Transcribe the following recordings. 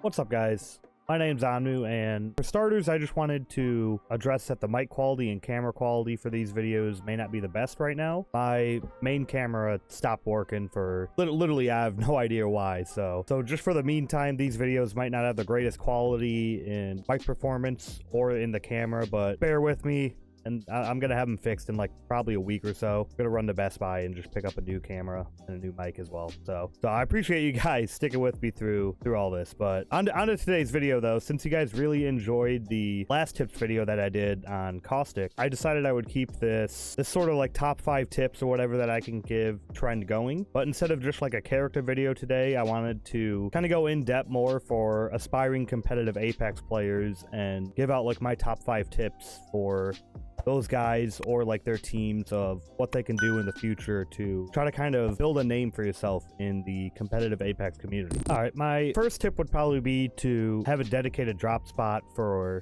What's up, guys? My name's Onmuu, and for starters, I just wanted to address that the mic quality and camera quality for these videos may not be the best right now. My main camera stopped working for literally I have no idea why, so just for the meantime, these videos might not have the greatest quality in mic performance or in the camera, but bear with me. And I'm going to have them fixed in like probably a week or so. I'm going to run to Best Buy and just pick up a new camera and a new mic as well. So I appreciate you guys sticking with me through all this. But on to today's video, though, since you guys really enjoyed the last tips video that I did on Caustic, I decided I would keep this sort of like top 5 tips or whatever that I can give trend going. But instead of just like a character video today, I wanted to kind of go in depth more for aspiring competitive Apex players and give out like my top 5 tips for those guys or like their teams of what they can do in the future to try to kind of build a name for yourself in the competitive Apex community. All right, my first tip would probably be to have a dedicated drop spot for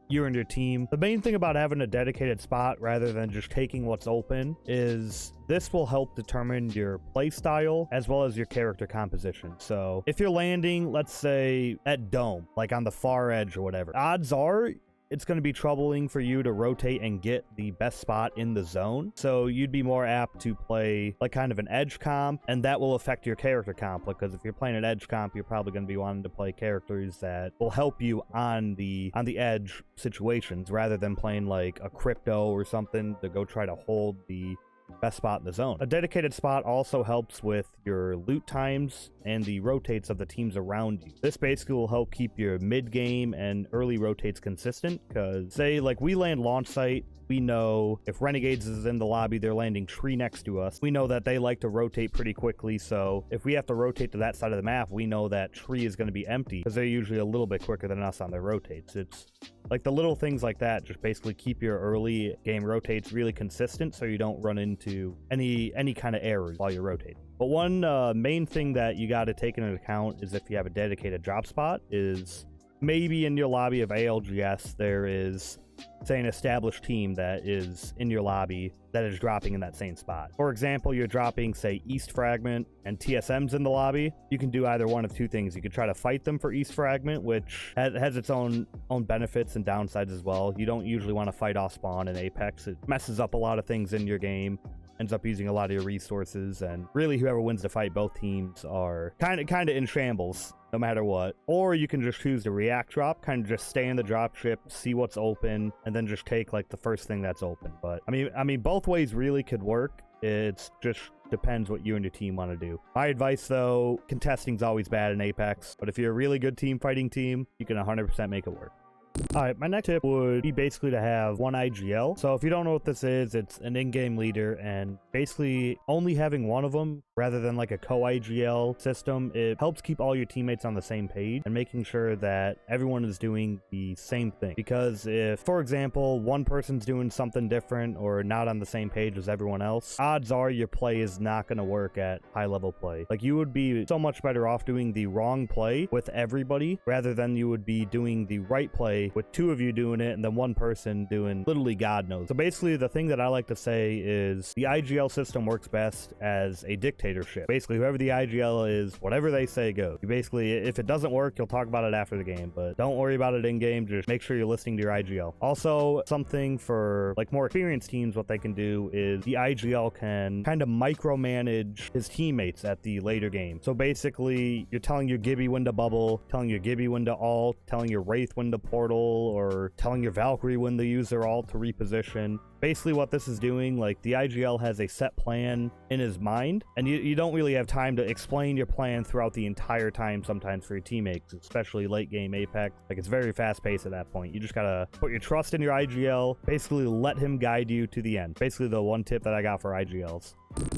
you and your team. The main thing about having a dedicated spot rather than just taking what's open is this will help determine your play style as well as your character composition. So if you're landing, let's say at Dome, like on the far edge or whatever, odds are it's going to be troubling for you to rotate and get the best spot in the zone. So you'd be more apt to play like kind of an edge comp, and that will affect your character comp, because if you're playing an edge comp, you're probably going to be wanting to play characters that will help you on the edge situations rather than playing like a crypto or something to go try to hold the best spot in the zone. A dedicated spot also helps with your loot times and the rotates of the teams around you. This basically will help keep your mid game and early rotates consistent, because say like we land launch site, we know if Renegades is in the lobby, they're landing tree next to us. We know that they like to rotate pretty quickly, so if we have to rotate to that side of the map, we know that tree is going to be empty because they're usually a little bit quicker than us on their rotates. It's like the little things like that just basically keep your early game rotates really consistent so you don't run into any kind of errors while you're rotating. But one main thing that you got to take into account is if you have a dedicated drop spot is maybe in your lobby of ALGS there is, say, an established team that is in your lobby that is dropping in that same spot. For example, you're dropping, say, East Fragment and TSM's in the lobby. You can do either one of two things. You could try to fight them for East Fragment, which has its own benefits and downsides as well. You don't usually want to fight off spawn in Apex. It messes up a lot of things in your game, ends up using a lot of your resources, and really whoever wins the fight, both teams are kind of in shambles no matter what. Or you can just choose to react drop, kind of just stay in the drop ship, see what's open, and then just take like the first thing that's open. But I mean both ways really could work. It's just depends what you and your team want to do. My advice though, contesting's always bad in Apex, but if you're a really good team fighting team, you can 100% make it work. Alright, my next tip would be basically to have one IGL. So if you don't know what this is, it's an in-game leader, and basically only having one of them rather than like a co-IGL system, it helps keep all your teammates on the same page and making sure that everyone is doing the same thing. Because if, for example, one person's doing something different or not on the same page as everyone else, odds are your play is not going to work at high-level play. Like, you would be so much better off doing the wrong play with everybody rather than you would be doing the right play with two of you doing it and then one person doing literally God knows. So basically the thing that I like to say is the IGL system works best as a dictatorship. Basically whoever the IGL is, whatever they say goes. You basically, if it doesn't work, you'll talk about it after the game, but don't worry about it in game. Just make sure you're listening to your IGL. Also, something for like more experienced teams, what they can do is the IGL can kind of micromanage his teammates at the later game. So basically you're telling your Gibby when to bubble, telling your Gibby when to ult, telling your Wraith when to portal, or telling your Valkyrie when to use their ult to reposition. Basically what this is doing, like the IGL has a set plan in his mind, and you don't really have time to explain your plan throughout the entire time sometimes for your teammates, especially late game Apex. Like, it's very fast paced at that point. You just gotta put your trust in your IGL, basically let him guide you to the end. Basically the one tip that I got for IGLs.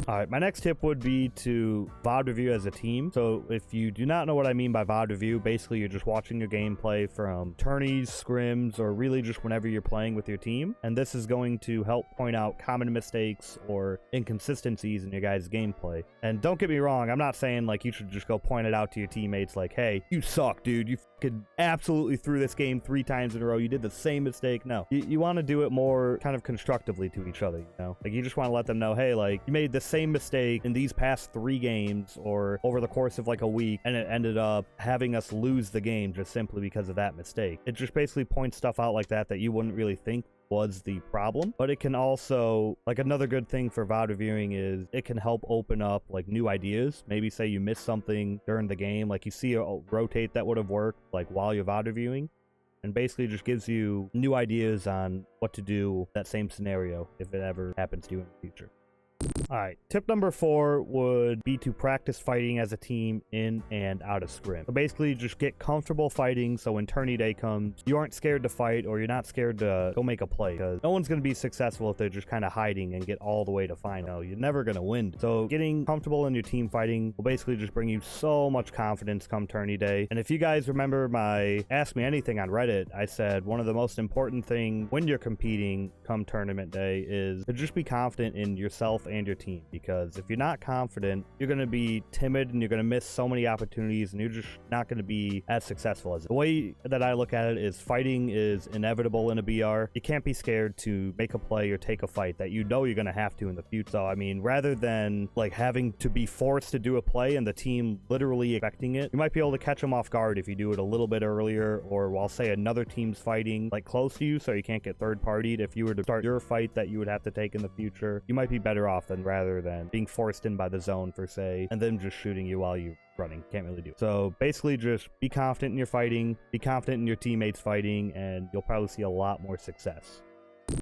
Alright, my next tip would be to VOD review as a team. So if you do not know what I mean by VOD review, basically you're just watching your gameplay from tourneys, scrims, or really just whenever you're playing with your team. And this is going to to help point out common mistakes or inconsistencies in your guys' gameplay. And don't get me wrong, I'm not saying like you should just go point it out to your teammates like, hey, you suck, dude. You fucking absolutely threw this game 3 times in a row. You did the same mistake. No, you want to do it more kind of constructively to each other, you know? Like, you just want to let them know, hey, like, you made the same mistake in these past 3 games or over the course of like a week, and it ended up having us lose the game just simply because of that mistake. It just basically points stuff out like that you wouldn't really think was the problem. But it can also, like, another good thing for VOD reviewing is it can help open up like new ideas. Maybe say you missed something during the game, like you see a rotate that would have worked like while you're VOD reviewing, and basically just gives you new ideas on what to do that same scenario if it ever happens to you in the future. Alright, tip number 4 would be to practice fighting as a team in and out of scrim. So basically just get comfortable fighting so when tourney day comes, you aren't scared to fight or you're not scared to go make a play, because no one's going to be successful if they're just kind of hiding and get all the way to final. You're never going to win. So getting comfortable in your team fighting will basically just bring you so much confidence come tourney day. And if you guys remember my Ask Me Anything on Reddit, I said one of the most important things when you're competing come tournament day is to just be confident in yourself and your team, because if you're not confident, you're going to be timid and you're going to miss so many opportunities and you're just not going to be as successful as it. The way that I look at it is fighting is inevitable in a BR. You can't be scared to make a play or take a fight that you know you're going to have to in the future. So I mean, rather than like having to be forced to do a play and the team literally expecting it, you might be able to catch them off guard if you do it a little bit earlier, or while say another team's fighting like close to you so you can't get third partied. If you were to start your fight that you would have to take in the future, you might be better off than rather than being forced in by the zone for say and then just shooting you while you're running. Can't really do it. So basically just be confident in your fighting, be confident in your teammates fighting, and you'll probably see a lot more success.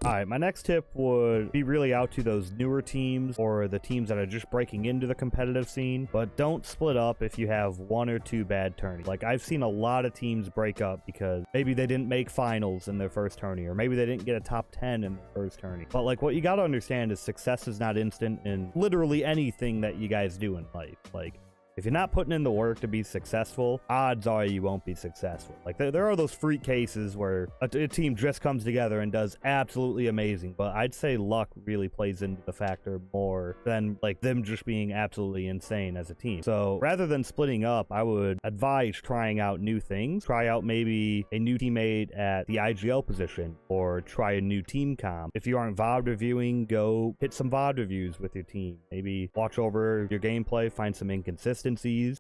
Alright, my next tip would be really out to those newer teams or the teams that are just breaking into the competitive scene, but don't split up if you have 1 or 2 bad tourneys. Like, I've seen a lot of teams break up because maybe they didn't make finals in their first tourney, or maybe they didn't get a top 10 in their first tourney. But like, what you gotta understand is success is not instant in literally anything that you guys do in life. Like, if you're not putting in the work to be successful, odds are you won't be successful. Like, there are those freak cases where a team just comes together and does absolutely amazing, but I'd say luck really plays into the factor more than like them just being absolutely insane as a team. So rather than splitting up, I would advise trying out new things. Try out maybe a new teammate at the IGL position, or try a new team comp. If you aren't VOD reviewing, go hit some VOD reviews with your team. Maybe watch over your gameplay, find some inconsistencies,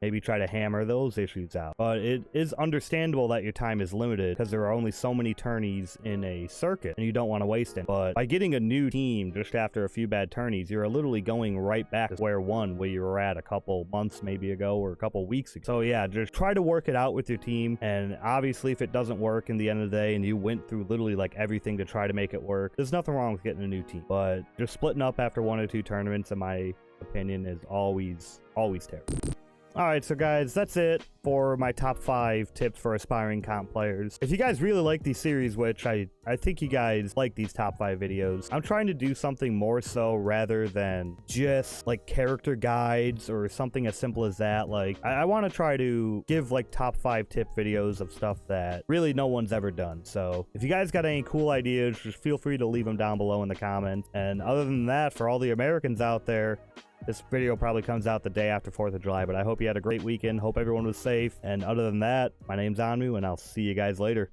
maybe try to hammer those issues out. But it is understandable that your time is limited because there are only so many tourneys in a circuit and you don't want to waste it. But by getting a new team just after a few bad tourneys, you're literally going right back to square one where you were at a couple months maybe ago or a couple weeks ago. So yeah, just try to work it out with your team. And obviously if it doesn't work in the end of the day and you went through literally like everything to try to make it work, there's nothing wrong with getting a new team. But just splitting up after 1 or 2 tournaments, in my opinion, is always terrible. Alright, so guys, that's it for my top 5 tips for aspiring comp players. If you guys really like these series, which I think you guys like these top 5 videos, I'm trying to do something more so rather than just like character guides or something as simple as that. Like, I want to try to give like top 5 tip videos of stuff that really no one's ever done. So if you guys got any cool ideas, just feel free to leave them down below in the comments. And other than that, for all the Americans out there, this video probably comes out the day after 4th of July, but I hope you had a great weekend. Hope everyone was safe. And other than that, my name's Onmuu, and I'll see you guys later.